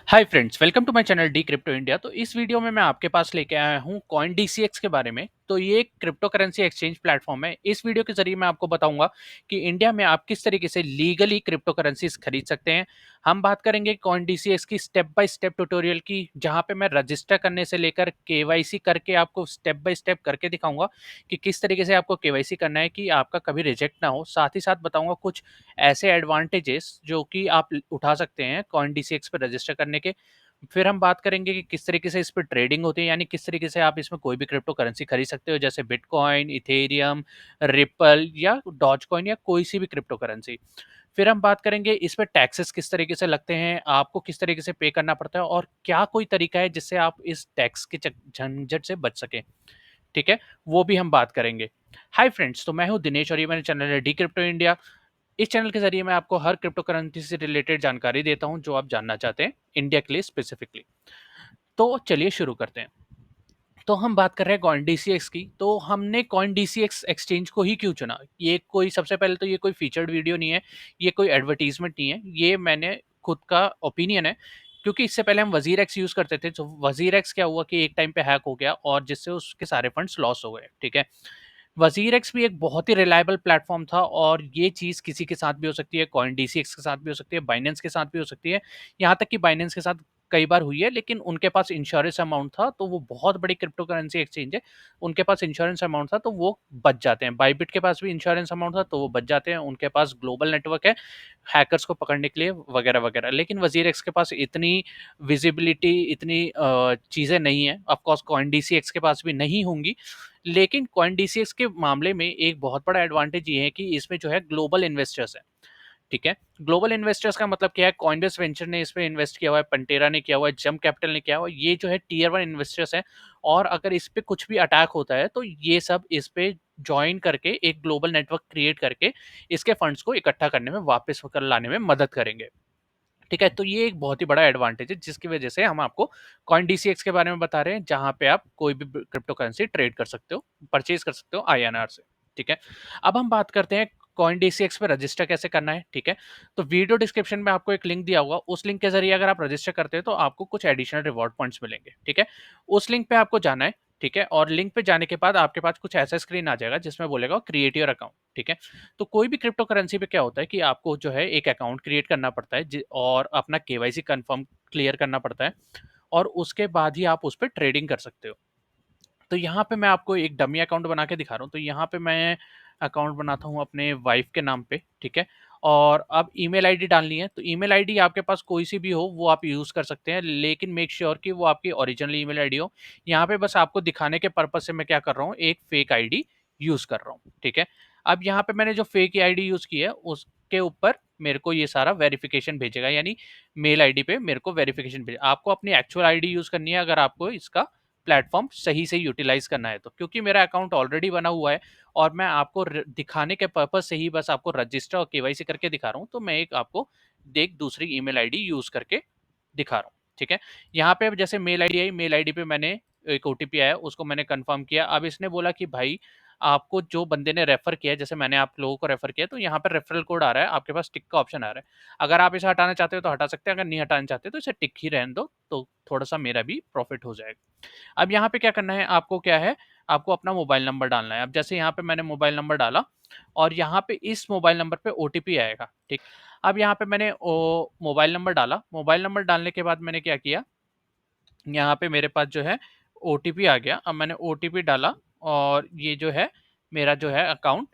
Hi friends, welcome to my channel D crypto India. तो इस video में मैं आपके पास लेके आया हूँ कॉइन डीसीएक्स के बारे में। तो ये एक क्रिप्टो करेंसी एक्सचेंज प्लेटफॉर्म है। इस वीडियो के जरिए मैं आपको बताऊंगा कि इंडिया में आप किस तरीके से लीगली क्रिप्टो करेंसीज खरीद सकते हैं। हम बात करेंगे कॉइन डीसीएक्स की स्टेप बाय स्टेप ट्यूटोरियल की, जहां पे मैं रजिस्टर करने से लेकर केवाईसी करके आपको स्टेप बाय स्टेप करके दिखाऊंगा कि किस तरीके से आपको केवाईसी करना है कि आपका कभी रिजेक्ट ना हो। साथ ही साथ बताऊंगा कुछ ऐसे एडवांटेजेस जो कि आप उठा सकते हैं कॉइन डीसीएक्स पर रजिस्टर करने के। फिर हम बात करेंगे कि किस तरीके से इस पे ट्रेडिंग होती है, यानी किस तरीके से आप इसमें कोई भी क्रिप्टो करेंसी खरीद सकते हो, जैसे बिटकॉइन, इथेरियम, रिपल या डॉज कॉइन या कोई सी भी क्रिप्टो करेंसी। फिर हम बात करेंगे इस पे टैक्सेस किस तरीके से लगते हैं, आपको किस तरीके से पे करना पड़ता है और क्या कोई तरीका है जिससे आप इस टैक्स के झंझट से बच सकें। ठीक है, वो भी हम बात करेंगे। हाय फ्रेंड्स, तो मैं हूं दिनेश और ये मेरे चैनल है डी क्रिप्टो इंडिया। इस चैनल के ज़रिए मैं आपको हर क्रिप्टो करेंसी से रिलेटेड जानकारी देता हूं जो आप जानना चाहते हैं इंडिया के लिए स्पेसिफिकली। तो चलिए शुरू करते हैं। तो हम बात कर रहे हैं कॉइन डीसीएक्स की। तो हमने कॉइन डीसीएक्स एक्सचेंज को ही क्यों चुना? ये कोई सबसे पहले तो ये कोई फीचर्ड वीडियो नहीं है, ये कोई एडवर्टीजमेंट नहीं है, ये मैंने खुद का ओपिनियन है। क्योंकि इससे पहले हम वजीर एक्स यूज़ करते थे, तो वजीर एक्स क्या हुआ कि एक टाइम पे हैक हो गया और जिससे उसके सारे फंड्स लॉस हो गए। ठीक है, वजीर एक्स भी एक बहुत ही रिलायबल प्लेटफॉर्म था और ये चीज़ किसी के साथ भी हो सकती है, कॉइन डीसीएक्स के साथ भी हो सकती है, बाइनेंस के साथ भी हो सकती है। यहाँ तक कि बाइनेंस के साथ कई बार हुई है, लेकिन उनके पास इंश्योरेंस अमाउंट था, तो वो बहुत बड़ी क्रिप्टो करेंसी एक्सचेंज है। उनके पास इंश्योरेंस अमाउंट था, तो वो बच जाते हैं। बाइबिट के पास भी इंश्योरेंस अमाउंट था, तो वो बच जाते हैं। उनके पास ग्लोबल नेटवर्क है हैकर्स को पकड़ने के लिए वगैरह वगैरह। लेकिन वजीर एक्स के पास इतनी विजिबिलिटी, इतनी चीज़ें नहीं है। ऑफकोर्स कॉइन डीसीएक्स के पास भी नहीं होंगी, लेकिन कॉइन डीसीएक्स के मामले में एक बहुत बड़ा एडवांटेज ये है कि इसमें जो है ग्लोबल इन्वेस्टर्स हैं। ठीक है, ग्लोबल इन्वेस्टर्स का मतलब क्या है? कॉइनबेस वेंचर ने इस पे इन्वेस्ट किया हुआ है, पंटेरा ने किया हुआ है, जंप कैपिटल ने किया हुआ है। ये जो है टियर वन इन्वेस्टर्स हैं और अगर इस पे कुछ भी अटैक होता है तो ये सब इस पे ज्वाइन करके एक ग्लोबल नेटवर्क क्रिएट करके इसके फंड्स को इकट्ठा करने में, वापस कर लाने में मदद करेंगे। ठीक है, तो ये एक बहुत ही बड़ा एडवांटेज है जिसकी वजह से हम आपको कॉइन डीसीएक्स के बारे में बता रहे हैं, जहां पे आप कोई भी क्रिप्टो करेंसी ट्रेड कर सकते हो, परचेज कर सकते हो आईएनआर से। ठीक है, अब हम बात करते हैं कॉइन डीसीएक्स पे रजिस्टर कैसे करना है। ठीक है, तो वीडियो डिस्क्रिप्शन में आपको एक लिंक दिया होगा, उस लिंक के जरिए अगर आप रजिस्टर करते हैं तो आपको कुछ एडिशनल रिवॉर्ड पॉइंट्स मिलेंगे। ठीक है, उस लिंक पे आपको जाना है। ठीक है, और लिंक पे जाने के बाद आपके पास कुछ ऐसा स्क्रीन आ जाएगा जिसमें बोलेगा क्रिएट योर अकाउंट। ठीक है, तो कोई भी क्रिप्टो करेंसी पे क्या होता है कि आपको जो है एक अकाउंट क्रिएट करना पड़ता है और अपना केवाईसी कंफर्म क्लियर करना पड़ता है और उसके बाद ही आप उस पर ट्रेडिंग कर सकते हो। तो यहाँ पे मैं आपको एक डमी अकाउंट बना के दिखा रहा हूँ। तो यहाँ पे मैं अकाउंट बनाता हूँ अपने वाइफ के नाम पे। ठीक है, और अब ईमेल आईडी डालनी है। तो ईमेल आईडी आपके पास कोई सी भी हो वो आप यूज़ कर सकते हैं, लेकिन मेक श्योर कि वो आपकी ओरिजिनल ईमेल आईडी हो। यहाँ पे बस आपको दिखाने के पर्पज से मैं क्या कर रहा हूँ, एक फेक आईडी यूज़ कर रहा हूँ। ठीक है, अब यहाँ पे मैंने जो फेक आईडी यूज़ की है उसके ऊपर मेरे को ये सारा वेरिफिकेशन भेजेगा, यानी मेल आईडी पे मेरे को वेरिफिकेशन भेजेगा। आपको अपनी एक्चुअल आईडी यूज़ करनी है अगर आपको इसका प्लेटफॉर्म सही से यूटिलाइज करना है तो। क्योंकि मेरा अकाउंट ऑलरेडी बना हुआ है और मैं आपको दिखाने के पर्पज से ही बस आपको रजिस्टर और केवाईसी करके दिखा रहा हूँ, तो मैं एक आपको देख दूसरी ईमेल आईडी यूज करके दिखा रहा हूँ। ठीक है, यहाँ पे अब जैसे मेल आईडी आई, मेल आईडी पे मैंने एक ओटीपी आया, उसको मैंने कंफर्म किया। अब इसने बोला कि भाई आपको जो बंदे ने रेफर किया है, जैसे मैंने आप लोगों को रेफर किया, तो यहाँ पर रेफरल कोड आ रहा है, आपके पास टिक का ऑप्शन आ रहा है। अगर आप इसे हटाना चाहते हो तो हटा सकते हैं, अगर नहीं हटाना चाहते तो इसे टिक ही रहने दो, तो थोड़ा सा मेरा भी प्रॉफिट हो जाएगा। अब यहाँ पे क्या करना है आपको, क्या है, आपको अपना मोबाइल नंबर डालना है। अब जैसे यहाँ पे मैंने मोबाइल नंबर डाला और यहाँ पे इस मोबाइल नंबर पे ओटीपी आएगा। ठीक, अब यहाँ पे मैंने मोबाइल नंबर डाला। मोबाइल नंबर डालने के बाद मैंने क्या किया, यहाँ पे मेरे पास जो है ओटीपी आ गया। अब मैंने ओटीपी डाला और ये जो है मेरा जो है अकाउंट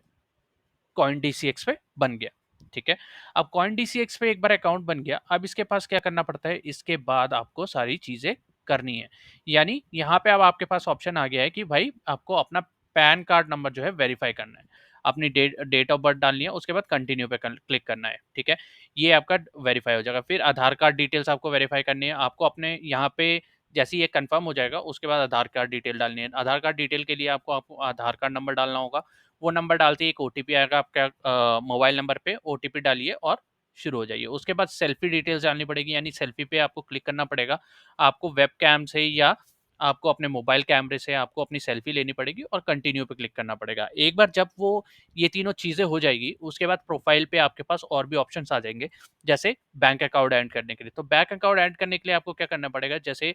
कॉइन डीसीएक्स पे बन गया। ठीक है, अब कॉइन डीसीएक्स पे एक बार अकाउंट बन गया, अब इसके पास क्या करना पड़ता है, इसके बाद आपको सारी चीजें करनी है। यानी यहाँ पे अब आपके पास ऑप्शन आ गया है कि भाई आपको अपना पैन कार्ड नंबर जो है वेरीफाई करना है, अपनी डेट ऑफ बर्थ डालनी है, उसके बाद कंटिन्यू पे क्लिक करना है। ठीक है, ये आपका वेरीफाई हो जाएगा। फिर आधार कार्ड डिटेल्स आपको वेरीफाई करनी है। आपको अपने यहाँ पे जैसे ये कंफर्म हो जाएगा उसके बाद आधार कार्ड डिटेल डालनी है। आधार कार्ड डिटेल के लिए आपको आधार कार्ड नंबर डालना होगा। वो नंबर डालते ही एक ओटीपी आएगा आपका मोबाइल नंबर पे, ओटीपी डालिए और शुरू हो जाइए। उसके बाद सेल्फी डिटेल्स डालनी पड़ेगी, यानी सेल्फी पे आपको क्लिक करना पड़ेगा। आपको वेब कैम से या आपको अपने मोबाइल कैमरे से आपको अपनी सेल्फी लेनी पड़ेगी और कंटिन्यू पे क्लिक करना पड़ेगा। एक बार जब वो ये तीनों चीज़ें हो जाएगी, उसके बाद प्रोफाइल पे आपके पास और भी ऑप्शंस आ जाएँगे, जैसे बैंक अकाउंट ऐड करने के लिए। तो बैंक अकाउंट ऐड करने के लिए आपको क्या करना पड़ेगा, जैसे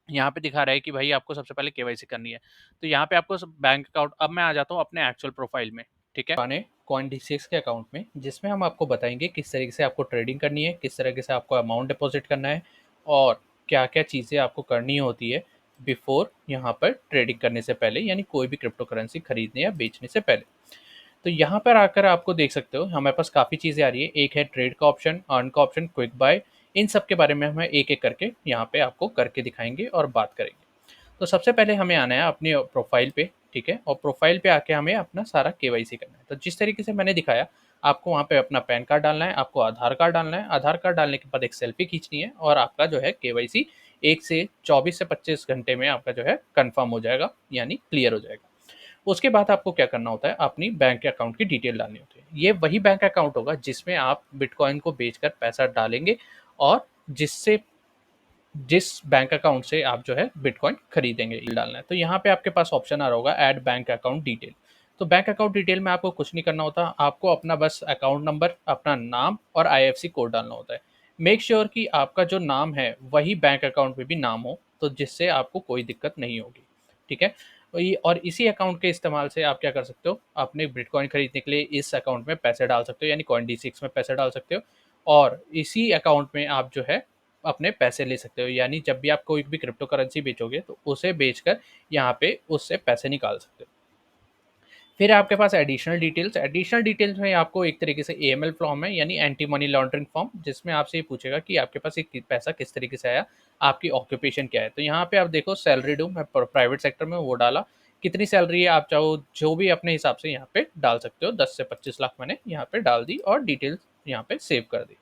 यहाँ पे दिखा रहा है कि भाई आपको सबसे पहले केवाईसी करनी है। तो यहाँ पे आपको बैंक अकाउंट, अब मैं आ जाता हूँ अपने एक्चुअल प्रोफाइल में, ठीक है? पुराने CoinDCX के अकाउंट में, जिसमें हम आपको बताएँगे किस तरीके से आपको ट्रेडिंग करनी है, किस तरीके से आपको अमाउंट डिपॉज़िट करना है और क्या-क्या चीज़ें आपको करनी होती है बिफ़ोर यहाँ पर ट्रेडिंग करने से पहले, यानी कोई भी क्रिप्टो करेंसी खरीदने या बेचने से पहले। तो यहाँ पर आकर आपको देख सकते हो हमारे पास काफ़ी चीज़ें आ रही है। एक है ट्रेड का ऑप्शन, अर्न का ऑप्शन, क्विक बाय। इन सब के बारे में हम एक-एक करके यहाँ पे आपको करके दिखाएँगे और बात करेंगे। तो सबसे पहले हमें आना है अपनी प्रोफ़ाइल पे, ठीक है? और प्रोफ़ाइल पे आके हमें अपना सारा केवाईसी करना है। तो जिस तरीके से मैंने दिखाया, आपको वहाँ पे अपना पैन कार्ड डालना है, आपको आधार कार्ड डालना है। आधार कार्ड डालने के बाद एक सेल्फ़ी खींचनी है और आपका जो है केवाईसी 1 से 24 से 25 घंटे में आपका जो है कन्फ़र्म हो जाएगा, यानी क्लियर हो जाएगा। उसके बाद आपको क्या करना होता है, अपनी बैंक अकाउंट की डिटेल डालनी होती है। ये वही बैंक अकाउंट होगा जिसमें आप बिटकॉइन को बेचकर पैसा डालेंगे और जिससे जिस बैंक अकाउंट से आप जो है बिटकॉइन खरीदेंगे, ये डालना है। तो यहाँ पे आपके पास ऑप्शन आ रहा होगा ऐड बैंक अकाउंट डिटेल। तो बैंक अकाउंट डिटेल में आपको कुछ नहीं करना होता, आपको अपना बस अकाउंट नंबर, अपना नाम और आईएफएससी कोड डालना होता है। मेक श्योर कि आपका जो नाम है वही बैंक अकाउंट में भी नाम हो, तो जिससे आपको कोई दिक्कत नहीं होगी, ठीक है? और इसी अकाउंट के इस्तेमाल से आप क्या कर सकते हो, अपने बिटकॉइन खरीदने के लिए इस अकाउंट में पैसे डाल सकते हो, यानी CoinDCX में पैसे डाल सकते हो और इसी अकाउंट में आप जो है अपने पैसे ले सकते हो, यानी जब भी आप कोई भी क्रिप्टो करेंसी बेचोगे तो उसे बेचकर यहाँ पे उससे पैसे निकाल सकते हो। फिर आपके पास एडिशनल डिटेल्स में आपको एक तरीके से एएमएल फॉर्म है, यानी एंटी मनी लॉन्ड्रिंग फॉर्म, जिसमें आपसे ये पूछेगा कि आपके पास ये पैसा किस तरीके से आया, आपकी ऑक्यूपेशन क्या है। तो यहाँ पे आप देखो सैलरी डू, मैं प्राइवेट सेक्टर में वो डाला, कितनी सैलरी है आप चाहो जो भी अपने हिसाब से यहाँ पे डाल सकते हो। 10 से 25 लाख मैंने यहाँ पे डाल दी और डिटेल्स यहाँ पे सेव कर दी,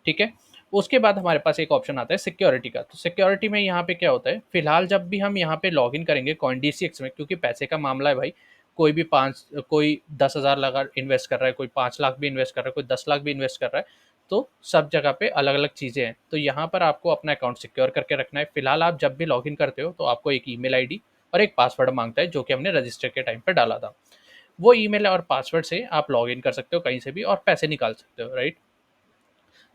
ठीक है? उसके बाद हमारे पास एक ऑप्शन आता है सिक्योरिटी का। तो सिक्योरिटी में यहाँ पे क्या होता है, फिलहाल जब भी हम यहाँ पे लॉगिन करेंगे CoinDCX में, क्योंकि पैसे का मामला है भाई, कोई 10,000 लगा इन्वेस्ट कर रहा है, कोई 5 लाख भी इन्वेस्ट कर रहा है, कोई 10 लाख भी इन्वेस्ट कर रहा है, तो सब जगह पे अलग-अलग चीज़ें हैं। तो यहाँ पर आपको अपना अकाउंट सिक्योर करके रखना है। फिलहाल आप जब भी लॉगिन करते हो तो आपको एक ईमेल आईडी और एक पासवर्ड माँगता है, जो कि हमने रजिस्टर के टाइम पे डाला था। वो ईमेल और पासवर्ड से आप लॉगिन कर सकते हो कहीं से भी और पैसे निकाल सकते हो, राइट?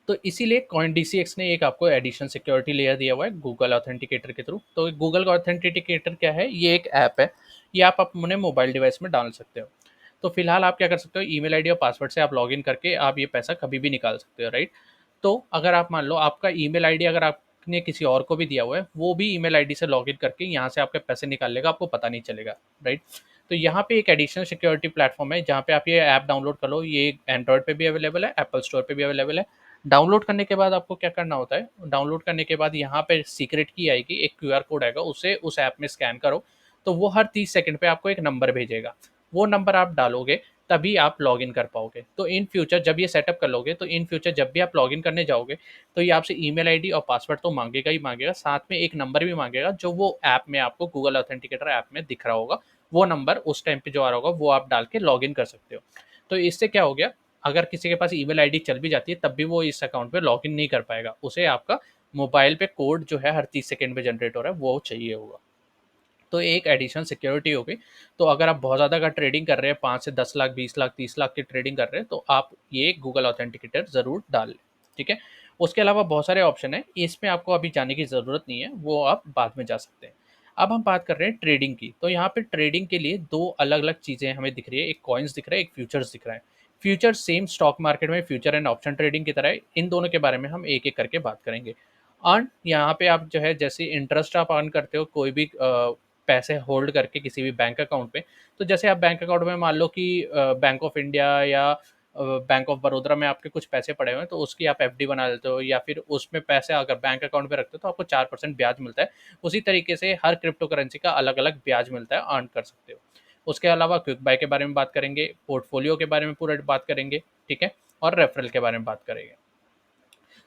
तो इसीलिए CoinDCX ने एक आपको एडिशनल सिक्योरिटी लेयर दिया हुआ है गूगल ऑथेंटिकेटर के थ्रू। तो गूगल ऑथेंटिकेटर क्या है? ये एक ऐप है, ये आप अपने मोबाइल डिवाइस में डाल सकते हो। तो फिलहाल आप क्या कर सकते हो, ईमेल आईडी और पासवर्ड से आप लॉगिन करके आप ये पैसा कभी भी निकाल सकते हो, राइट? तो अगर आप मान लो आपका ईमेल आईडी अगर आपने किसी और को भी दिया हुआ है, वो भी ईमेल आईडी से लॉगिन करके यहाँ से आपके पैसे निकाल लेगा, आपको पता नहीं चलेगा, राइट? तो यहाँ पे एक एडिशनल सिक्योरिटी प्लेटफॉर्म है जहाँ पे आप ये ऐप डाउनलोड कर लो। ये एंड्रॉयड पे भी अवेलेबल है, एप्पल स्टोर पे भी अवेलेबल है। डाउनलोड करने के बाद आपको क्या करना होता है, डाउनलोड करने के बाद यहाँ पे सीक्रेट की आएगी, एक क्यूआर कोड आएगा, उसे उस ऐप में स्कैन करो, तो वो हर 30 सेकंड पे आपको एक नंबर भेजेगा। वो नंबर आप डालोगे तभी आप लॉगिन कर पाओगे। तो इन फ्यूचर जब ये सेटअप कर लोगे, तो इन फ्यूचर जब भी आप लॉगिन करने जाओगे, तो ये आपसे ईमेल आईडी और पासवर्ड तो मांगेगा ही मांगेगा, साथ में एक नंबर भी मांगेगा जो वो ऐप में आपको गूगल ऑथेंटिकेटर ऐप में दिख रहा होगा। वो नंबर उस टाइम पे जो आ रहा होगा वो आप डाल के लॉगिन कर सकते हो। तो इससे क्या हो गया, अगर किसी के पास ईमेल आईडी चल भी जाती है तब भी वो इस अकाउंट पे लॉगिन नहीं कर पाएगा। उसे आपका मोबाइल पे कोड जो है हर 30 सेकंड में जनरेट हो रहा है वो चाहिए होगा। तो एक एडिशनल सिक्योरिटी हो गई। तो अगर आप बहुत ज़्यादा का ट्रेडिंग कर रहे हैं, 5 से 10 लाख, 20 लाख, 30 लाख की ट्रेडिंग कर रहे हैं, तो आप ये गूगल ऑथेंटिकेटर ज़रूर डाल लें, ठीक है? उसके अलावा बहुत सारे ऑप्शन हैं, इसमें आपको अभी जाने की ज़रूरत नहीं है, वो आप बाद में जा सकते हैं। अब हम बात कर रहे हैं ट्रेडिंग की। तो यहाँ पे ट्रेडिंग के लिए 2 अलग-अलग चीज़ें हमें दिख रही है, एक कॉइन्स दिख रहा है, एक फ्यूचर्स दिख रहा है। फ्यूचर सेम स्टॉक मार्केट में फ्यूचर एंड ऑप्शन ट्रेडिंग की तरह है, इन दोनों के बारे में हम एक-एक करके बात करेंगे। अर्न यहाँ पे आप जो है जैसे इंटरेस्ट आप अर्न करते हो कोई भी पैसे होल्ड करके किसी भी बैंक अकाउंट पे। तो जैसे आप बैंक अकाउंट में मान लो कि बैंक ऑफ इंडिया या बैंक ऑफ बड़ौदा में आपके कुछ पैसे पड़े हुए हैं, तो उसकी आप एफडी बना लेते हो या फिर उसमें पैसे अगर बैंक अकाउंट में रखते हो तो आपको 4% ब्याज मिलता है। उसी तरीके से हर क्रिप्टो करेंसी का अलग-अलग ब्याज मिलता है, अर्न कर सकते हो। उसके अलावा क्विक बाय के बारे में बात करेंगे, पोर्टफोलियो के बारे में पूरा बात करेंगे, ठीक है? और रेफरल के बारे में बात करेंगे।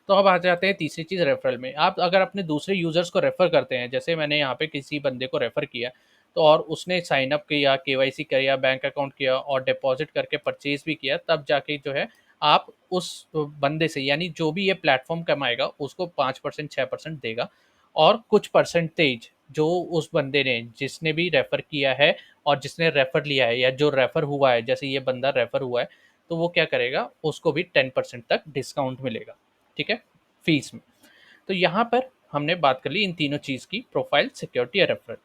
तो अब आ जाते हैं तीसरी चीज़ रेफरल में। आप अगर अपने दूसरे यूज़र्स को रेफ़र करते हैं, जैसे मैंने यहाँ पे किसी बंदे को रेफ़र किया, तो और उसने साइन अप किया, केवाईसी किया, बैंक अकाउंट किया और डिपॉज़िट करके परचेज़ भी किया, तब जाके जो है आप उस बंदे से, यानी जो भी ये प्लेटफ़ॉर्म कमाएगा, उसको 5% 6% देगा और कुछ परसेंटेज जो उस बंदे ने जिसने भी रेफ़र किया है और जिसने रेफ़र लिया है या जो रेफ़र हुआ है, जैसे ये बंदा रेफ़र हुआ है, तो वो क्या करेगा, उसको भी 10% तक डिस्काउंट मिलेगा, ठीक है? फ़ीस में। तो यहाँ पर हमने बात कर ली इन तीनों चीज़ की, प्रोफ़ाइल, सिक्योरिटी या रेफ़रल।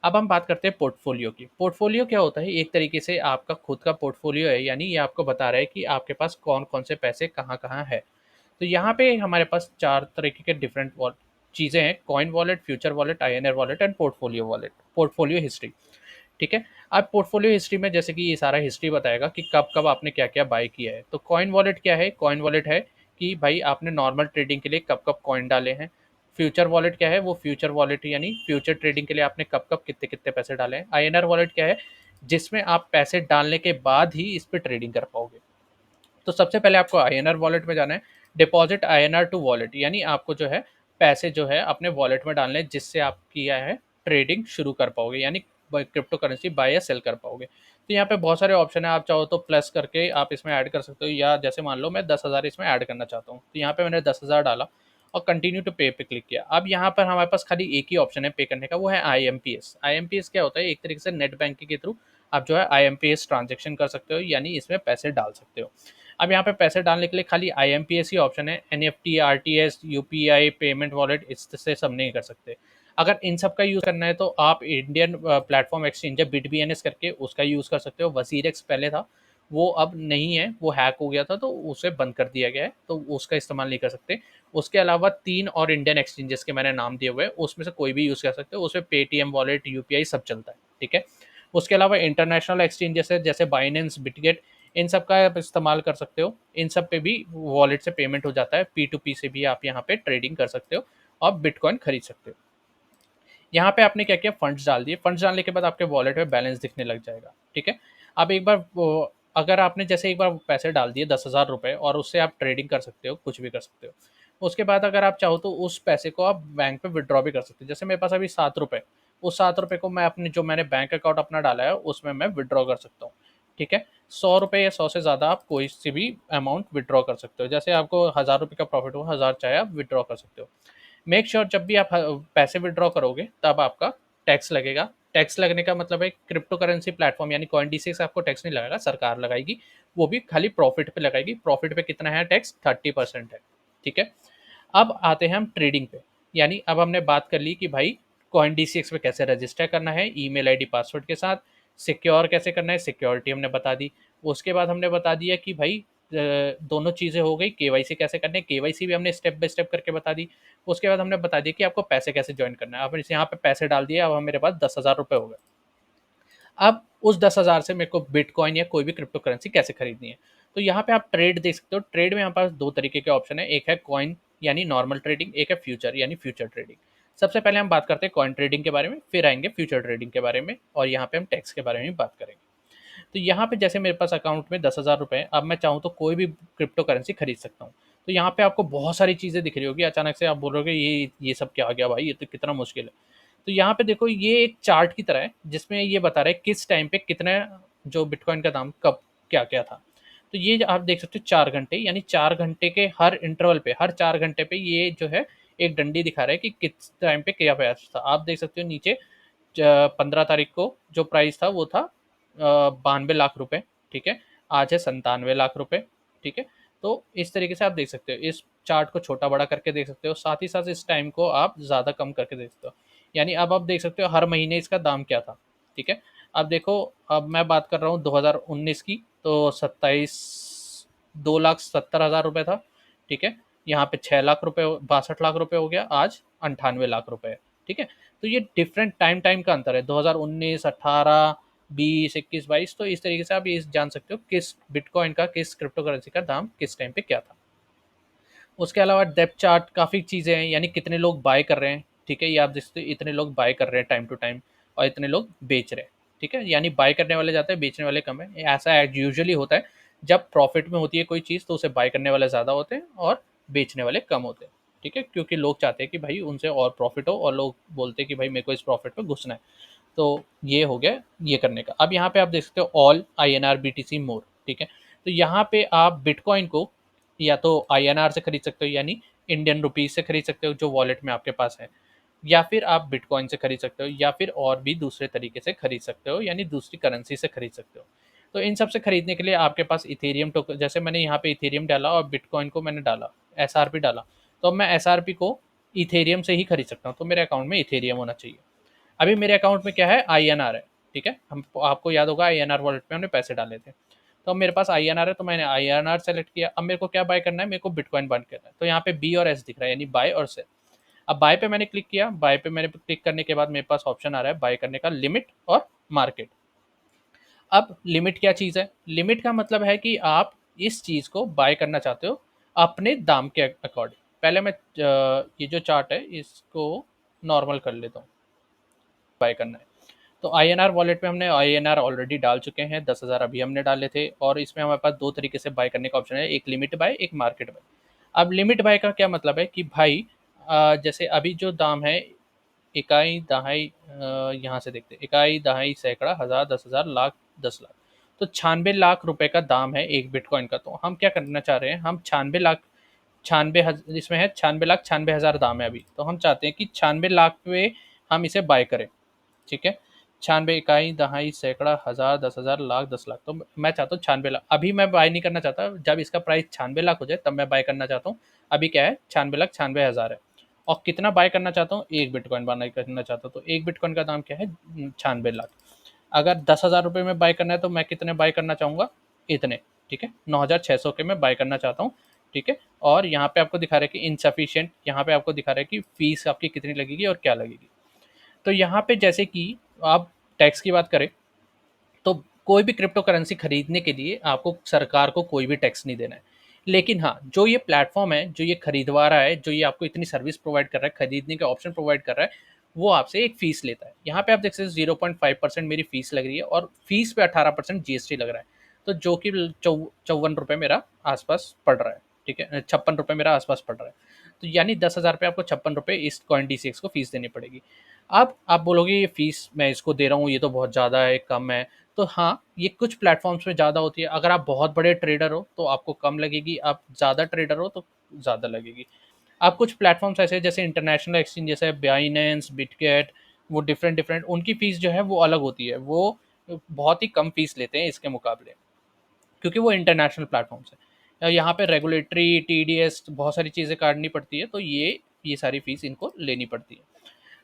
अब हम बात करते हैं पोर्टफ़ोलियो की। पोर्टफ़ोलियो क्या होता है? एक तरीके से आपका खुद का पोर्टफ़ोलियो है, यानी ये आपको बता रहा है कि आपके पास कौन-कौन से पैसे कहाँ-कहाँ हैं। तो यहाँ पे हमारे पास 4 तरीके के डिफरेंट चीज़ें हैं, coin wallet, future wallet, INR wallet and portfolio wallet, portfolio history, ठीक है। अब पोर्टफोलियो हिस्ट्री में जैसे कि ये सारा हिस्ट्री बताएगा कि कब कब आपने क्या क्या बाय किया है। तो कॉइन वॉलेट क्या है? कॉइन वॉलेट है कि भाई आपने नॉर्मल ट्रेडिंग के लिए कब कब कॉइन डाले हैं। फ्यूचर वॉलेट क्या है? वो फ्यूचर वॉलेट यानी फ्यूचर ट्रेडिंग के लिए आपने कब कब कितने कितने पैसे डाले हैं। आईएनआर वॉलेट क्या है? जिसमें आप पैसे डालने के बाद ही इस पर ट्रेडिंग कर पाओगे। तो सबसे पहले आपको आईएनआर वॉलेट में जाना है। डिपॉजिट आईएनआर टू वॉलेट, यानी आपको जो है पैसे जो है अपने वॉलेट में डालने हैं, जिससे आप किया है ट्रेडिंग शुरू कर पाओगे, यानी क्रिप्टो करेंसी बाय या सेल कर पाओगे। तो यहाँ पे बहुत सारे ऑप्शन है, आप चाहो तो प्लस करके आप इसमें ऐड कर सकते हो, या जैसे मान लो मैं 10,000 इसमें ऐड करना चाहता हूँ, तो यहाँ पे मैंने 10,000 डाला और कंटिन्यू टू पे पे क्लिक किया। अब यहाँ पर हमारे पास खाली एक ही ऑप्शन है पे करने का, वो है आईएमपीएस। आईएमपीएस क्या होता है? एक तरीके से नेट बैंकिंग के थ्रू आप जो है आईएमपीएस ट्रांजेक्शन कर सकते हो, यानी इसमें पैसे डाल सकते हो। अब यहाँ पे पैसे डालने के लिए खाली आईएमपीएस ही ऑप्शन है, NFT, RTS, UPI, payment wallet, इससे सब नहीं कर सकते। अगर इन सब का यूज़ करना है तो आप इंडियन प्लेटफॉर्म एक्सचेंज है बिटबीएनएस करके, उसका यूज़ कर सकते हो। वजीरेक्स पहले था, वो अब नहीं है, वो हैक हो गया था तो उसे बंद कर दिया गया है, तो उसका इस्तेमाल नहीं कर सकते। उसके अलावा 3 और इंडियन एक्सचेंजेस के मैंने नाम दिए हुए हैं, उसमें से कोई भी यूज़ कर सकते हो। उसमें पेटीएम वॉलेट, यूपीआई सब चलता है, ठीक है। उसके अलावा इंटरनेशनल एक्सचेंजेस है, जैसे बाइनेंस, बिटगेट, इन सब का आप इस्तेमाल कर सकते हो। इन सब पे भी वॉलेट से पेमेंट हो जाता है, पी टू पी से भी आप यहाँ पे ट्रेडिंग कर सकते हो और बिटकॉइन खरीद सकते हो। यहाँ पे आपने क्या किया, फंड्स डाल दिए। फंड्स डालने के बाद आपके वॉलेट में बैलेंस दिखने लग जाएगा, ठीक है। अब एक बार अगर आपने जैसे एक बार पैसे डाल दिए 10,000 रुपये, और उससे आप ट्रेडिंग कर सकते हो, कुछ भी कर सकते हो। उसके बाद अगर आप चाहो तो उस पैसे को आप बैंक पे विड्रॉ भी कर सकते हो। जैसे मेरे पास अभी 7 रुपये, उस 7 रुपये को मैं अपने जो मैंने बैंक अकाउंट अपना डाला है उसमें मैं विड्रॉ कर सकता हूँ, ठीक है। 100 रुपये या 100 से ज़्यादा आप कोई सी भी अमाउंट विड्रॉ कर सकते हो। जैसे आपको 1000 रुपये का प्रॉफिट हो, 1000 चाहे आप विड्रॉ कर सकते हो। मेक श्योर जब भी आप पैसे विड्रॉ करोगे तब आपका टैक्स लगेगा। टैक्स लगने का मतलब है क्रिप्टो करेंसी प्लेटफॉर्म यानी कॉइनडीसी से आपको टैक्स नहीं लगेगा, सरकार लगाएगी। वो भी खाली प्रॉफिट पे लगाएगी। प्रॉफिट पे कितना है टैक्स? 30% है, ठीक है। अब आते हैं हम ट्रेडिंग पे, यानी अब हमने बात कर ली कि भाई कॉइनडीसीएक्स पे कैसे रजिस्टर करना है ईमेल आईडी पासवर्ड के साथ, सिक्योर कैसे करना है, सिक्योरिटी हमने बता दी। उसके बाद हमने बता दिया कि भाई दोनों चीज़ें हो गई, केवाईसी कैसे करने है, केवाईसी भी हमने स्टेप बाय स्टेप करके बता दी। उसके बाद हमने बता दिया कि आपको पैसे कैसे जॉइन करना है। अब इस यहाँ पे पैसे डाल दिए, अब मेरे पास 10,000 रुपये हो गए। अब उस 10,000 से मेरे को बिटकॉइन या कोई भी क्रिप्टो करेंसी कैसे खरीदनी है। तो यहाँ पे आप ट्रेड देख सकते हो। ट्रेड में हमारे पास दो तरीके के ऑप्शन है, एक है कॉइन यानी नॉर्मल ट्रेडिंग, एक है फ्यूचर यानी फ्यूचर ट्रेडिंग। सबसे पहले हम बात करते हैं कॉइन ट्रेडिंग के बारे में, फिर आएंगे फ्यूचर ट्रेडिंग के बारे में, और यहाँ पे हम टैक्स के बारे में भी बात करेंगे। तो यहाँ पे जैसे मेरे पास अकाउंट में 10,000 रुपये, अब मैं चाहूँ तो कोई भी क्रिप्टो करेंसी खरीद सकता हूँ। तो यहाँ पे आपको बहुत सारी चीज़ें दिख रही होगी, अचानक से आप बोलोगे ये सब क्या आ गया भाई, ये तो कितना मुश्किल है। तो यहाँ पे देखो, ये एक चार्ट की तरह है जिसमें ये बता रहा है किस टाइम पे कितना जो बिटकॉइन का दाम कब क्या क्या था। तो ये आप देख सकते हो 4 घंटे, यानी 4 घंटे के हर इंटरवल पे, हर 4 घंटे पे ये जो है एक डंडी दिखा रहा है कि किस टाइम पे क्या प्राइस था। आप देख सकते हो नीचे 15 तारीख को जो प्राइस था वो था 92 लाख रुपए, ठीक है। आज है 97 लाख रुपए, ठीक है। तो इस तरीके से आप देख सकते हो, इस चार्ट को छोटा बड़ा करके देख सकते हो, साथ ही साथ इस टाइम को आप ज़्यादा कम करके देख सकते हो। यानी अब आप देख सकते हो हर महीने इसका दाम क्या था, ठीक है। अब देखो, अब मैं बात कर रहा हूँ 2019 की, तो 2,70,000 रुपये था, ठीक है। यहाँ पे 6 लाख रुपये, 62 लाख रुपये हो गया, आज 98 लाख रुपये है, ठीक है। तो ये डिफरेंट टाइम टाइम का अंतर है, 2019, 18, 20, 21, 22। तो इस तरीके से आप ये जान सकते हो किस बिटकॉइन का, किस क्रिप्टो करेंसी का दाम किस टाइम पे क्या था। उसके अलावा डेप्थ चार्ट, काफ़ी चीज़ें हैं, यानी कितने लोग बाय कर रहे हैं, ठीक है। ये आप देख सकते हो, इतने लोग बाय कर रहे हैं टाइम टू टाइम, और इतने लोग बेच रहे हैं, ठीक है। यानी बाय करने वाले ज़्यादा है, बेचने वाले कम है। ऐसा यूजुअली होता है, जब प्रॉफिट में होती है कोई चीज़ तो उसे बाय करने वाले ज़्यादा होते हैं और बेचने वाले कम होते हैं, ठीक है। क्योंकि लोग चाहते हैं कि भाई उनसे और प्रॉफिट हो, और लोग बोलते हैं कि भाई मेरे को इस प्रॉफिट में घुसना है। तो ये हो गया ये करने का। अब यहाँ पे आप देख सकते हो ऑल INR BTC मोर, ठीक है। तो यहाँ पे आप बिटकॉइन को या तो INR से खरीद सकते हो, यानी इंडियन रुपीज से खरीद सकते हो जो वॉलेट में आपके पास है। या फिर आप बिटकॉइन से खरीद सकते हो, या फिर और भी दूसरे तरीके से खरीद सकते हो, यानी दूसरी करेंसी से खरीद सकते हो। तो इन सब से खरीदने के लिए आपके पास इथेरियम टोकन, जैसे मैंने यहाँ पे इथेरियम डाला और बिटकॉइन को मैंने डाला, एसआरपी डाला, तो अब मैं एसआरपी को इथेरियम से ही खरीद सकता हूँ। तो मेरे अकाउंट में इथेरियम होना चाहिए। अभी मेरे अकाउंट में क्या है, आईएनआर है। ठीक है, हम आपको याद होगा आईएनआर वॉलेट में हमने पैसे डाले थे। तो अब मेरे पास आईएनआर है, तो मैंने आईएनआर सेलेक्ट किया। अब मेरे को क्या बाय करना है, मेरे को बिटकॉइन बाय करना है। तो यहाँ पे बी और एस दिख रहा है, यानी बाय और सेल। अब बाय पे मैंने क्लिक किया। बाय पे मैंने क्लिक करने के बाद मेरे पास ऑप्शन आ रहा है बाय करने का, लिमिट और मार्केट। अब लिमिट क्या चीज़ है? लिमिट का मतलब है कि आप इस चीज़ को बाय करना चाहते हो अपने दाम के अकॉर्डिंग। पहले मैं ये जो चार्ट है इसको नॉर्मल कर लेता हूँ, बाय करना है। तो आईएनआर वॉलेट में हमने आईएनआर ऑलरेडी डाल चुके हैं, 10,000 अभी हमने डाले थे। और इसमें हमारे पास दो तरीके से बाय करने का ऑप्शन है, एक लिमिट बाय, एक मार्केट बाय। अब लिमिट बाय का क्या मतलब है कि भाई जैसे अभी जो दाम है, इकाई दहाई, यहाँ से देखते हैं, इकाई दहाई सैकड़ा हज़ार 10,000 लाख 10 लाख, तो 96 लाख रुपए का दाम है एक बिटकॉइन का। तो हम क्या करना चाह रहे हैं, हम 96 लाख, इसमें है 96 लाख 96 हज़ार दाम है अभी। तो हम चाहते हैं कि 96 लाख पे हम इसे बाय करें। ठीक है, 96 इकाई दहाई सैकड़ा हज़ार 10,000 लाख 10 लाख, तो मैं चाहता हूँ 96 लाख। अभी मैं बाय नहीं करना चाहता, जब इसका प्राइस 96 लाख हो जाए तब मैं बाय करना चाहता हूँ। अभी क्या है, 96 लाख 96 हज़ार है। और कितना बाय करना चाहता हूँ, एक बिटकॉइन बाय करना चाहता हूँ। तो एक बिटकॉइन का दाम क्या है, 96 लाख। अगर 10,000 रुपये में बाय करना है तो मैं कितने बाय करना चाहूँगा, इतने। ठीक है, 9,600 के मैं बाय करना चाहता हूँ। ठीक है, और यहाँ पे आपको दिखा रहा है कि इनसफिशिएंट, यहाँ पे आपको दिखा रहा है कि फीस आपकी कितनी लगेगी और क्या लगेगी। तो यहाँ पे जैसे कि आप टैक्स की बात करें, तो कोई भी क्रिप्टो करेंसी खरीदने के लिए आपको सरकार को कोई भी टैक्स नहीं देना है। लेकिन हाँ, जो ये प्लेटफॉर्म है, जो ये खरीदवा रहा है, जो ये आपको इतनी सर्विस प्रोवाइड कर रहा है, खरीदने के ऑप्शन प्रोवाइड कर रहा है, वो आपसे एक फीस लेता है। यहाँ पे आप देख सकते हैं 0.5% मेरी फीस लग रही है, और फीस पे 18% जीएसटी लग रहा है। तो जो कि 54 रुपये मेरा आसपास पड़ रहा है। ठीक है, 56 रुपये मेरा आसपास पड़ रहा है। तो यानी 10,000 पे आपको 56 रुपये इस कॉइन DCX को फीस देनी पड़ेगी। अब आप बोलोगे ये फीस मैं इसको दे रहा हूँ, ये तो बहुत ज़्यादा है, कम है। तो हाँ, ये कुछ प्लेटफ़ॉर्म्स में ज़्यादा होती है। अगर आप बहुत बड़े ट्रेडर हो तो आपको कम लगेगी, आप ज़्यादा ट्रेडर हो तो ज़्यादा लगेगी। आप कुछ प्लेटफ़ॉर्म्स ऐसे हैं जैसे इंटरनेशनल एक्सचेंज जैसे बाइनेंस, बिटगेट, वो डिफरेंट उनकी फ़ीस जो है वो अलग होती है। वो बहुत ही कम फ़ीस लेते हैं इसके मुकाबले, क्योंकि वो इंटरनेशनल प्लेटफ़ॉर्म्स हैं। यहाँ पे रेगुलेटरी, टीडीएस बहुत सारी चीज़ें काटनी पड़ती है, तो ये सारी फ़ीस इनको लेनी पड़ती है।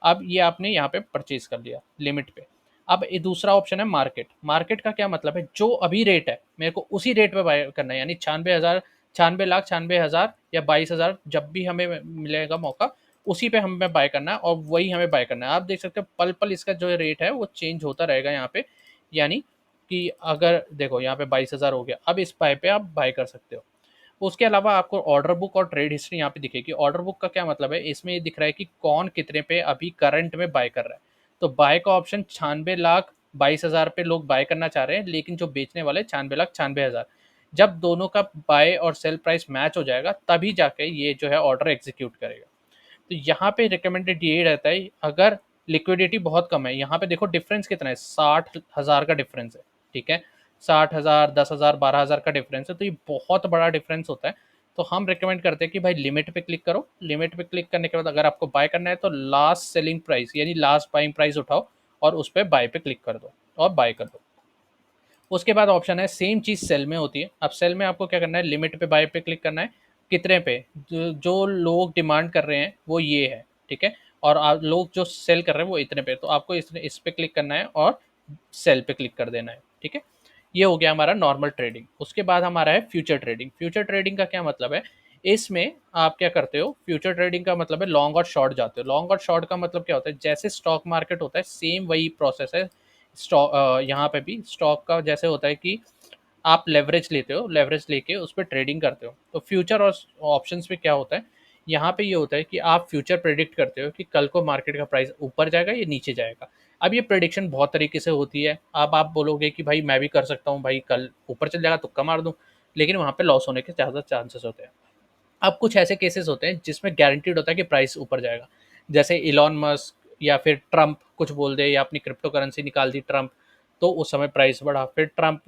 अब ये आपने यहाँ पे परचेज कर लिया लिमिट पे। अब ये दूसरा ऑप्शन है मार्केट। मार्केट का क्या मतलब है, जो अभी रेट है मेरे को उसी रेट पे बाय करना है, यानी 96,000, 96 लाख 96 हज़ार या 22,000, जब भी हमें मिलेगा मौका उसी पे हमें बाय करना है, और वही हमें बाय करना है। आप देख सकते हो पल पल इसका जो रेट है वो चेंज होता रहेगा यहाँ पे। यानी कि अगर देखो यहाँ पे 22,000 हो गया, अब इस बाय पे आप बाय कर सकते हो। उसके अलावा आपको ऑर्डर बुक और ट्रेड हिस्ट्री यहाँ पे दिखेगी। ऑर्डर बुक का क्या मतलब है, इसमें ये दिख रहा है कि कौन कितने पे अभी करंट में बाय कर रहा है। तो बाय का ऑप्शन 96 लाख 22 हज़ार पे लोग बाय करना चाह रहे हैं, लेकिन जो बेचने वाले 96 लाख 96 हज़ार। जब दोनों का बाय और सेल प्राइस मैच हो जाएगा तभी जाके ये जो है ऑर्डर एग्जीक्यूट करेगा। तो यहाँ पे रिकमेंडेड ये रहता है, अगर लिक्विडिटी बहुत कम है, यहाँ पे देखो डिफरेंस कितना है, 60,000 का डिफरेंस है। ठीक है, 60,000, 10,000, 12,000 का डिफरेंस है, तो ये बहुत बड़ा डिफरेंस होता है। तो हम रिकमेंड करते हैं कि भाई लिमिट पे क्लिक करो। लिमिट पे क्लिक करने के बाद अगर आपको बाय करना है तो लास्ट सेलिंग प्राइस यानी लास्ट बाइंग प्राइस उठाओ और उस पर बाय पे क्लिक कर दो और बाय कर दो। उसके बाद ऑप्शन है सेम चीज़ सेल में होती है। अब सेल में आपको क्या करना है, लिमिट पे बाय पे क्लिक करना है। कितने पे, जो लोग डिमांड कर रहे हैं वो ये है। ठीक है, और लोग जो सेल कर रहे हैं वो इतने पे, तो आपको इस पे क्लिक करना है और सेल पे क्लिक कर देना है। ठीक है, ये हो गया हमारा नॉर्मल ट्रेडिंग। उसके बाद हमारा है फ्यूचर ट्रेडिंग। फ्यूचर ट्रेडिंग का क्या मतलब है, इसमें आप क्या करते हो, फ्यूचर ट्रेडिंग का मतलब है लॉन्ग और शॉर्ट जाते हो। लॉन्ग और शॉर्ट का मतलब क्या होता है, जैसे स्टॉक मार्केट होता है सेम वही प्रोसेस है। स्टॉक यहाँ पे भी स्टॉक का जैसे होता है कि आप लेवरेज लेते हो, लेवरेज लेके उस पर ट्रेडिंग करते हो। तो फ्यूचर और ऑप्शंस में क्या होता है, यहाँ पे ये होता है कि आप फ्यूचर प्रेडिक्ट करते हो कि कल को मार्केट का प्राइस ऊपर जाएगा या नीचे जाएगा। अब ये प्रेडिक्शन बहुत तरीके से होती है। अब आप बोलोगे कि भाई मैं भी कर सकता हूँ, भाई कल ऊपर चल जाएगा तुक्का मार दूँ, लेकिन वहाँ पे लॉस होने के ज़्यादा चांसेस होते हैं। अब कुछ ऐसे केसेस होते हैं जिसमें गारंटीड होता है कि प्राइस ऊपर जाएगा, जैसे इलॉन मस्क या फिर ट्रम्प कुछ बोल दे या अपनी क्रिप्टो करेंसी निकाल दी ट्रम्प, तो उस समय प्राइस बढ़ा। फिर ट्रम्प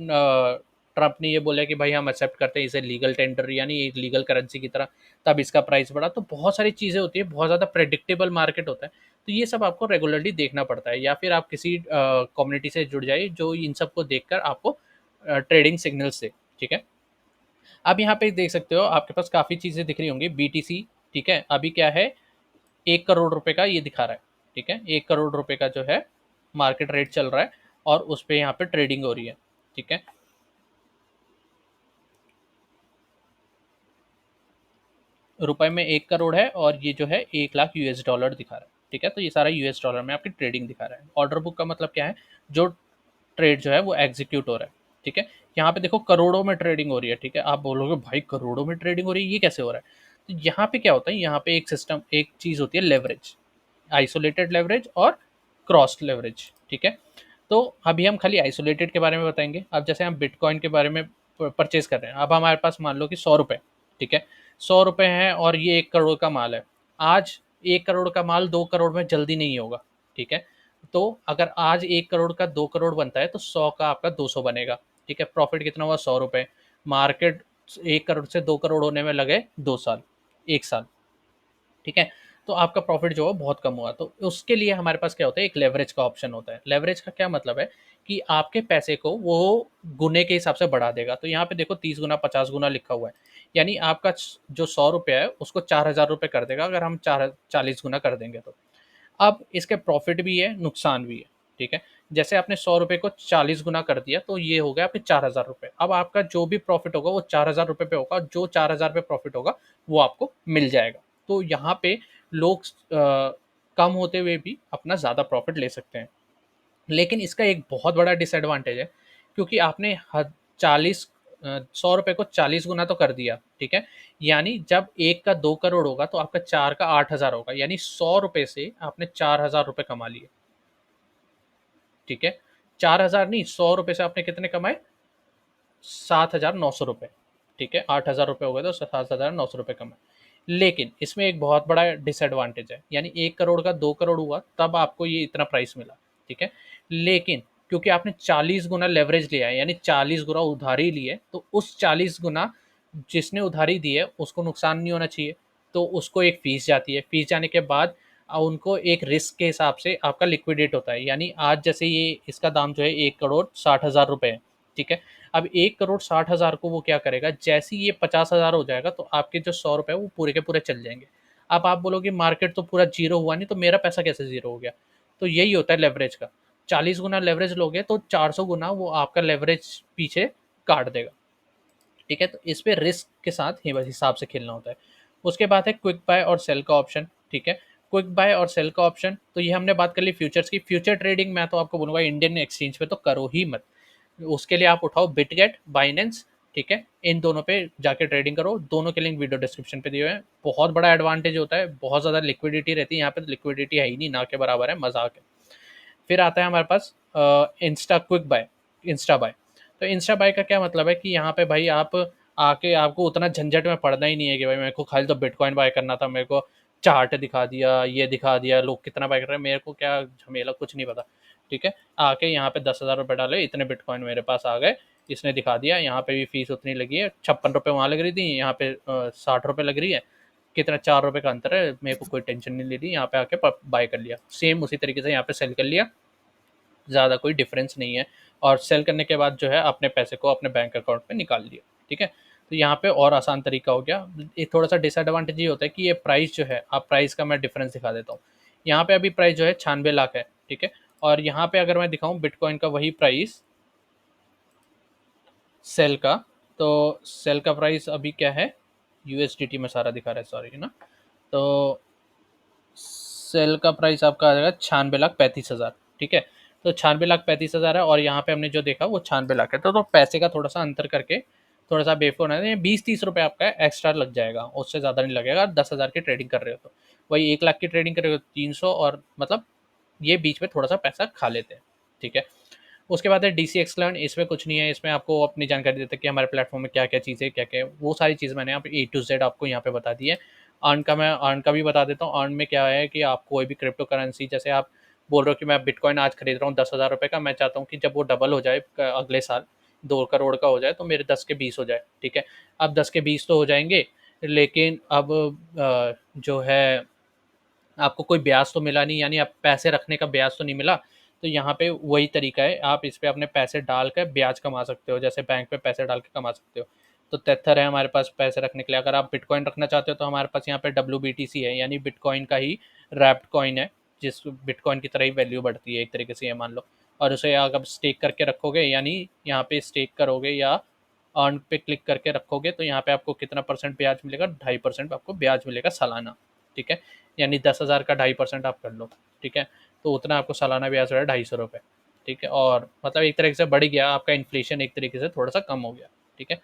ट्रम्प ने ये बोला कि भाई हम एक्सेप्ट करते हैं इसे लीगल टेंडर यानी एक लीगल करेंसी की तरह, तब इसका प्राइस बढ़ा। तो बहुत सारी चीज़ें होती है, बहुत ज़्यादा प्रेडिक्टेबल मार्केट होता है। तो ये सब आपको रेगुलरली देखना पड़ता है, या फिर आप किसी कम्युनिटी से जुड़ जाइए जो इन सबको देखकर आपको ट्रेडिंग सिग्नल्स दे। ठीक है, अब यहाँ पे देख सकते हो आपके पास काफ़ी चीज़ें दिख रही होंगी। बीटीसी, ठीक है, अभी क्या है, 1 करोड़ रुपए का ये दिखा रहा है। ठीक है, 1 करोड़ रुपए का जो है मार्केट रेट चल रहा है और उस पे यहाँ पे ट्रेडिंग हो रही है। ठीक है, रुपए में 1 करोड़ है और ये जो है 1 लाख यूएस डॉलर दिखा रहा है। ठीक है, तो ये सारा यूएस डॉलर में आपकी ट्रेडिंग दिखा रहा है। ऑर्डर बुक का मतलब क्या है, जो ट्रेड जो है वो एग्जीक्यूट हो रहा है। ठीक है, यहाँ पे देखो करोड़ों में ट्रेडिंग हो रही है। ठीक है, आप बोलोगे भाई करोड़ों में ट्रेडिंग हो रही है, ये कैसे हो रहा है? तो यहाँ पे क्या होता है, यहाँ पे एक सिस्टम, एक चीज होती है लेवरेज, आइसोलेटेड लेवरेज और क्रॉस लेवरेज। ठीक है, तो अभी हम खाली आइसोलेटेड के बारे में बताएंगे। अब जैसे हम बिटकॉइन के बारे में परचेज कर रहे हैं, अब हमारे पास मान लो कि 100 रुपये। ठीक है, 100 रुपये हैं और ये 1 करोड़ का माल है। आज 1 करोड़ का माल 2 करोड़ में जल्दी नहीं होगा। ठीक है, तो अगर आज 1 करोड़ का 2 करोड़ बनता है तो 100 का आपका 200 बनेगा। ठीक है, प्रॉफिट कितना हुआ, 100 रुपये। मार्केट 1 करोड़ से 2 करोड़ होने में लगे 2 साल, 1 साल। ठीक है, तो आपका प्रॉफिट जो है बहुत कम हुआ। तो उसके लिए हमारे पास क्या होता है, एक लेवरेज का ऑप्शन होता है। लेवरेज का क्या मतलब है कि आपके पैसे को वो गुने के हिसाब से बढ़ा देगा। तो यहाँ पे देखो 30 गुना 50 गुना लिखा हुआ है, यानी आपका जो 100 रुपया है उसको 4,000 रुपये कर देगा अगर हम 40 गुना कर देंगे तो। अब इसके प्रॉफिट भी है, नुकसान भी है। ठीक है, जैसे आपने 100 रुपये को 40 गुना कर दिया तो ये हो गया आपके 4,000 रुपये। अब आपका जो भी प्रॉफिट होगा वो 4,000 रुपये पे होगा, जो 4,000 पे प्रॉफिट होगा वो आपको मिल जाएगा। तो यहाँ पे लोग कम होते हुए भी अपना ज़्यादा प्रॉफिट ले सकते हैं। लेकिन इसका एक बहुत बड़ा डिसएडवांटेज है, क्योंकि आपने 100 रुपये को 40 गुना तो कर दिया। ठीक है, यानी जब एक का 2 करोड़ होगा तो आपका चार का 8,000 होगा, यानी 100 रुपये से आपने 4,000 रुपये कमा लिए। ठीक है, 4,000 नहीं, 100 रुपये से आपने कितने कमाए, 7,900 रुपये। ठीक है, 8,000 रुपये हो गए तो 7,900 रुपये कमाए। लेकिन इसमें एक बहुत बड़ा डिसएडवांटेज है, यानी 1 करोड़ का 2 करोड़ हुआ तब आपको ये इतना प्राइस मिला। ठीक है, लेकिन क्योंकि आपने 40 गुना लेवरेज लिया है, यानी 40 गुना उधारी ली है, तो उस 40 गुना जिसने उधारी दी है उसको नुकसान नहीं होना चाहिए। तो उसको एक फीस जाती है, फीस जाने के बाद उनको एक रिस्क के हिसाब से आपका लिक्विडेट होता है। यानी आज जैसे ये इसका दाम जो है 1 करोड़ 60,000 रुपये है। ठीक है, अब 1 करोड़ 60,000 को वो क्या करेगा, जैसे ही ये 50,000 हो जाएगा तो आपके जो 100 रुपये वो पूरे के पूरे चल जाएंगे। अब आप बोलोगे मार्केट तो पूरा जीरो हुआ नहीं, तो मेरा पैसा कैसे जीरो हो गया? तो यही होता है लेवरेज का। 40 गुना लेवरेज लोगे तो 400 गुना वो आपका लेवरेज पीछे काट देगा। ठीक है, तो इस पे रिस्क के साथ ही बस हिसाब से खेलना होता है। उसके बाद है क्विक बाय और सेल का ऑप्शन। ठीक है, क्विक बाय और सेल का ऑप्शन, तो ये हमने बात कर ली फ्यूचर्स की। फ्यूचर ट्रेडिंग मैं तो आपको बोलूँगा इंडियन एक्सचेंज पे तो करो ही मत। उसके लिए आप उठाओ बिटगेट, बाइनेंस। ठीक है, इन दोनों पे जाके ट्रेडिंग करो। दोनों के लिंक वीडियो डिस्क्रिप्शन पे दिए हुए हैं। बहुत बड़ा एडवांटेज होता है, बहुत ज़्यादा लिक्विडिटी रहती है। यहाँ पे लिक्विडिटी है ही नहीं, ना के बराबर है, मजाक है। फिर आता है हमारे पास insta quick buy, insta buy. तो इंस्टा बाय का क्या मतलब है कि यहाँ पे भाई आप आके आपको उतना झंझट में पड़ना ही नहीं है कि भाई मेरे को खाली तो बिटकॉइन बाय करना था, मेरे को चार्ट दिखा दिया, ये दिखा दिया, लोग कितना बाय कर रहे हैं, मेरे को क्या झमेला, कुछ नहीं पता। ठीक है, आके यहाँ पे 10,000 रुपये डाले, इतने बिटकॉइन मेरे पास आ गए, इसने दिखा दिया। यहाँ पे भी फीस उतनी लगी है, 56 रुपये वहाँ लग रही थी, यहाँ पे 60 रुपये लग रही है। कितना, 4 रुपये का अंतर है, मेरे को कोई टेंशन नहीं ले रही। यहाँ पे आके बाय कर लिया, सेम उसी तरीके से यहाँ पे सेल कर लिया, ज़्यादा कोई डिफरेंस नहीं है। और सेल करने के बाद जो है अपने पैसे को अपने बैंक अकाउंट में निकाल लिया। ठीक है, तो यहाँ पे और आसान तरीका हो गया। ये थोड़ा सा डिसएडवांटेज ये होता है कि ये प्राइस जो है, आप प्राइस का मैं डिफरेंस दिखा देता हूँ। यहाँ पे अभी प्राइस जो है 96 लाख है। ठीक है, और यहाँ पे अगर मैं दिखाऊँ बिटकॉइन का वही प्राइस सेल का, तो सेल का प्राइस अभी क्या है, यूएसडीटी में सारा दिखा रहा है, सॉरी है ना। तो सेल का प्राइस आपका आ जाएगा 96,35,000। ठीक है, तो 96,35,000 है, और यहाँ पे हमने जो देखा वो 96 लाख है। तो पैसे का थोड़ा सा अंतर करके थोड़ा सा बेवकूफ़ होना है, 20-30 रुपये आपका एक्स्ट्रा लग जाएगा, उससे ज़्यादा नहीं लगेगा। 10,000 की ट्रेडिंग कर रहे हो तो वही 1 लाख की ट्रेडिंग कर रहे हो 300, और मतलब ये बीच में थोड़ा सा पैसा खा लेते हैं। ठीक है, उसके बाद है डीसी एक्सलर्न। इसमें कुछ नहीं है, इसमें आपको अपनी जानकारी देता है कि हमारे प्लेटफॉर्म में क्या क्या चीज़ें, क्या क्या है। वो सारी चीज़ मैंने यहाँ पे A to Z आपको यहाँ पे बता दी है। अर्न का मैं अर्न का भी बता देता हूँ। अर्न में क्या है कि आप कोई भी क्रिप्टो करेंसी, जैसे आप बोल रहे हो कि मैं बिटकॉइन आज खरीद रहा हूँ 10,000 रुपये का, मैं चाहता हूँ कि जब वो डबल हो जाए अगले साल, 2 करोड़ का हो जाए तो मेरे 10 के 20 हो जाए, ठीक है। अब 10 के 20 तो हो जाएँगे, लेकिन अब जो है आपको कोई ब्याज तो मिला नहीं, यानी आप पैसे रखने का ब्याज तो नहीं मिला। तो यहाँ पे वही तरीका है, आप इस पे अपने पैसे डालकर ब्याज कमा सकते हो, जैसे बैंक पे पैसे डाल के कमा सकते हो। तो तेथर है हमारे पास पैसे रखने के लिए। अगर आप बिटकॉइन रखना चाहते हो तो हमारे पास यहाँ पे WBTC है, यानी बिटकॉइन का ही रैप्ड कॉइन है, जिस बिटकॉइन की तरह ही वैल्यू बढ़ती है एक तरीके से, ये मान लो। और उसे अगर स्टेक करके रखोगे, यानी यहाँ पे स्टेक करोगे या अर्न पे क्लिक करके रखोगे, तो यहाँ पे आपको कितना परसेंट ब्याज मिलेगा, 2.5% आपको ब्याज मिलेगा सालाना, ठीक है। यानी 10,000 का 2.5% आप कर लो, ठीक है। तो उतना आपको सालाना ब्याज हो रहा है 250 रुपये, ठीक है। और मतलब एक तरीके से बढ़ गया आपका इन्फ्लेशन, एक तरीके से थोड़ा सा कम हो गया, ठीक है।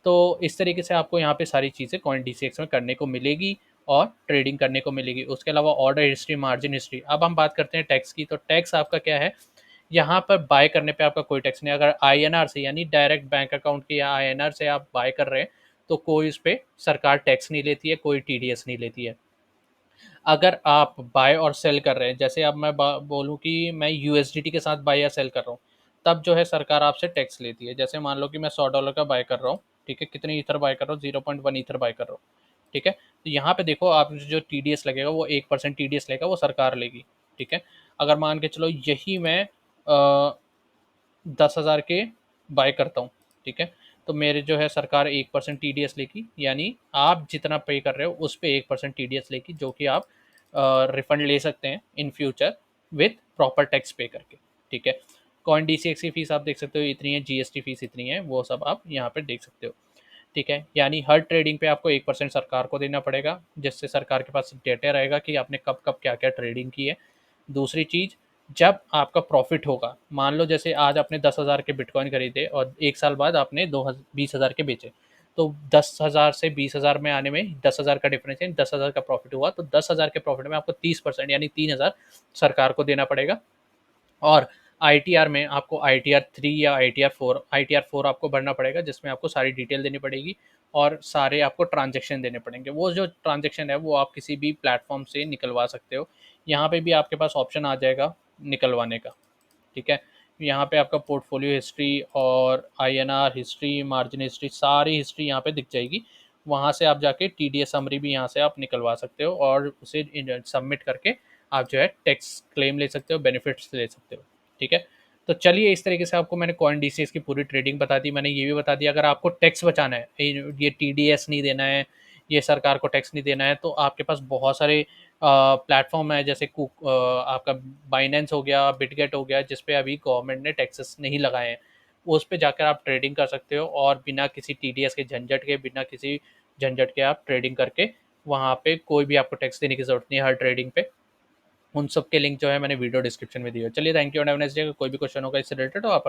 तो इस तरीके से आपको यहाँ पे सारी चीज़ें कॉइन DCX में करने को मिलेगी और ट्रेडिंग करने को मिलेगी। उसके अलावा ऑर्डर हिस्ट्री, मार्जिन हिस्ट्री। अब हम बात करते हैं टैक्स की। तो टैक्स आपका क्या है, यहाँ पर बाय करने पे आपका कोई टैक्स नहीं। अगर INR से, यानी डायरेक्ट बैंक अकाउंट के, या INR से आप बाय कर रहे हैं, तो कोई उस पर सरकार टैक्स नहीं लेती है, कोई TDS नहीं लेती है। अगर आप बाय और सेल कर रहे हैं, जैसे अब मैं बोलूँ कि मैं USDT के साथ बाय या सेल कर रहा हूँ, तब जो है सरकार आपसे टैक्स लेती है। जैसे मान लो कि मैं $100 का बाय कर रहा हूँ, ठीक है। कितने ईथर बाय कर रहा हूँ, 0.1 ईथर बाय कर रहा हूँ, ठीक है। तो यहाँ पे देखो, आप जो TDS लगेगा वो 1% TDS लेगा, वो सरकार लेगी, ठीक है। अगर मान के चलो यही मैं 10,000 के बाय करता हूँ, ठीक है। तो मेरे जो है सरकार 1% TDS लेगी, यानी आप जितना पे कर रहे हो उस पे 1% TDS लेगी, जो कि आप रिफंड ले सकते हैं in future with proper tax पे करके, ठीक है। कॉइन DCX की फीस आप देख सकते हो इतनी है, GST फीस इतनी है, वो सब आप यहाँ पे देख सकते हो, ठीक है। यानी हर ट्रेडिंग पे आपको 1% सरकार को देना पड़ेगा, जिससे सरकार के पास डेटा रहेगा कि आपने कब कब क्या क्या ट्रेडिंग की है। दूसरी चीज़, जब आपका प्रॉफिट होगा, मान लो जैसे आज आपने 10,000 के बिटकॉइन खरीदे और 1 साल बाद आपने 20,000 के बेचे, तो 10,000 से 20,000 में आने में 10,000 का डिफरेंस है, 10,000 का प्रॉफिट हुआ, तो 10,000 के प्रॉफिट में आपको 30%, यानी 3,000 सरकार को देना पड़ेगा। और ITR में आपको ITR 3 या ITR 4 आपको भरना पड़ेगा, जिसमें आपको सारी डिटेल देनी पड़ेगी और सारे आपको ट्रांजेक्शन देने पड़ेंगे। वो जो ट्रांजेक्शन है वो आप किसी भी प्लेटफॉर्म से निकलवा सकते हो। यहाँ पे भी आपके पास ऑप्शन आ जाएगा निकलवाने का, ठीक है। यहाँ पे आपका पोर्टफोलियो हिस्ट्री और INR हिस्ट्री, मार्जिन हिस्ट्री, सारी हिस्ट्री यहाँ पे दिख जाएगी। वहाँ से आप जाके TDS समरी भी यहाँ से आप निकलवा सकते हो और उसे सबमिट करके आप जो है टैक्स क्लेम ले सकते हो, बेनिफिट्स ले सकते हो, ठीक है। तो चलिए, इस तरीके से आपको मैंने कॉइन DCX की पूरी ट्रेडिंग बता दी। मैंने ये भी बता दिया, अगर आपको टैक्स बचाना है, ये TDS नहीं देना है, ये सरकार को टैक्स नहीं देना है, तो आपके पास बहुत सारे प्लेटफॉर्म है, जैसे आपका बाइनेंस हो गया, बिटगेट हो गया, जिस पे अभी गवर्नमेंट ने टैक्सेस नहीं लगाए हैं। उस पे जाकर आप ट्रेडिंग कर सकते हो और बिना किसी TDS के झंझट के, बिना किसी झंझट के आप ट्रेडिंग करके, वहाँ पे कोई भी आपको टैक्स देने की ज़रूरत नहीं है हर ट्रेडिंग पे। उन सब के लिंक जो है मैंने वीडियो डिस्क्रिप्शन में दिया है। चलिए, thank you and have a nice day. कोई भी क्वेश्चन होगा इससे रिलेटेड तो आप